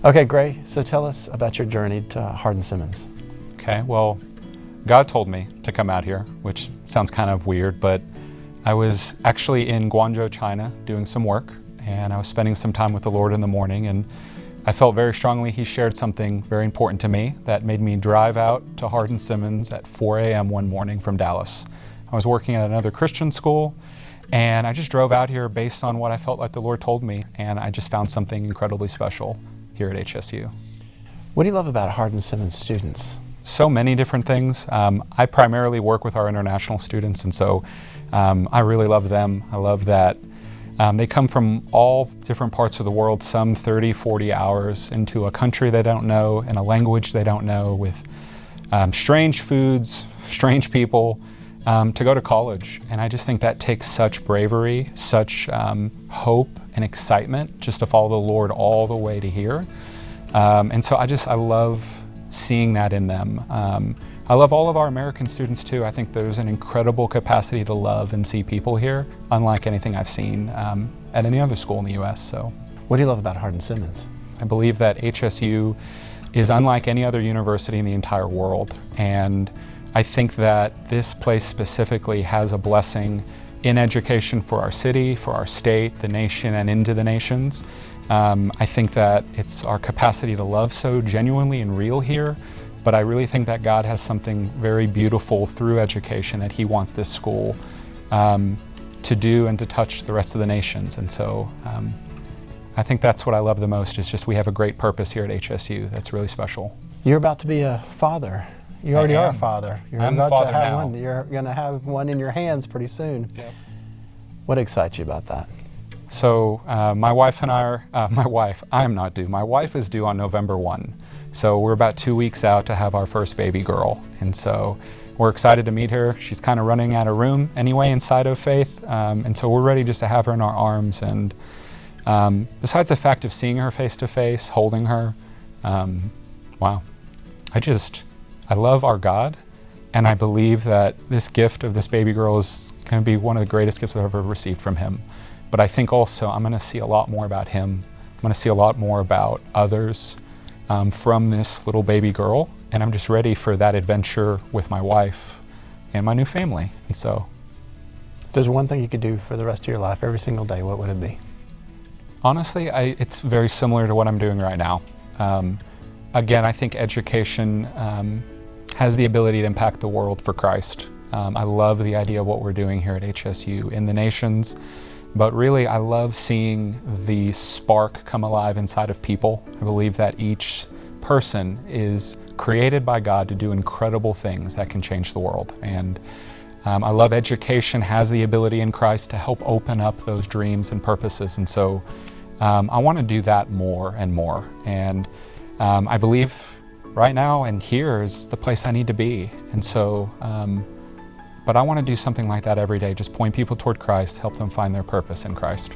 Okay, Gray, so tell us about your journey to Hardin-Simmons. Okay, well, God told me to come out here, which sounds kind of weird, but I was actually in Guangzhou, China, doing some work, and I was spending some time with the Lord in the morning, and I felt very strongly He shared something very important to me that made me drive out to Hardin-Simmons at 4 a.m. one morning from Dallas. I was working at another Christian school, and I just drove out here based on what I felt like the Lord told me, and I just found something incredibly special here at HSU. What do you love about Hardin-Simmons students? So many different things. I primarily work with our international students, and so I really love them. I love that they come from all different parts of the world, some 30, 40 hours into a country they don't know and a language they don't know, with strange foods, strange people, to go to college. And I just think that takes such bravery, such hope and excitement just to follow the Lord all the way to here. And so I love seeing that in them. I love all of our American students too. I think there's an incredible capacity to love and see people here, unlike anything I've seen at any other school in the U.S. So, what do you love about Hardin-Simmons? I believe that HSU is unlike any other university in the entire world, and I think that this place specifically has a blessing in education for our city, for our state, the nation, and into the nations. I think that it's our capacity to love so genuinely and real here, but I really think that God has something very beautiful through education that He wants this school to do and to touch the rest of the nations. And so I think that's what I love the most, is just we have a great purpose here at HSU that's really special. You're about to be a father. You already are a father. I'm a father now. You're going to have one in your hands pretty soon. Yep. What excites you about that? So my wife and I are, my wife is due on November 1. So we're about 2 weeks out to have our first baby girl. And so we're excited to meet her. She's kind of running out of room anyway inside of Faith. And so we're ready just to have her in our arms. And besides the fact of seeing her face to face, holding her, wow. I love our God. And I believe that this gift of this baby girl is going to be one of the greatest gifts I've ever received from Him. But I think also I'm going to see a lot more about Him. I'm going to see a lot more about others from this little baby girl. And I'm just ready for that adventure with my wife and my new family. And so, if there's one thing you could do for the rest of your life every single day, what would it be? Honestly, it's very similar to what I'm doing right now. Again, I think education has the ability to impact the world for Christ. I love the idea of what we're doing here at HSU in the nations. But really, I love seeing the spark come alive inside of people. I believe that each person is created by God to do incredible things that can change the world. And I love education has the ability in Christ to help open up those dreams and purposes. And so I want to do that more and more. And I believe right now and here is the place I need to be. And so, but I want to do something like that every day, just point people toward Christ, help them find their purpose in Christ.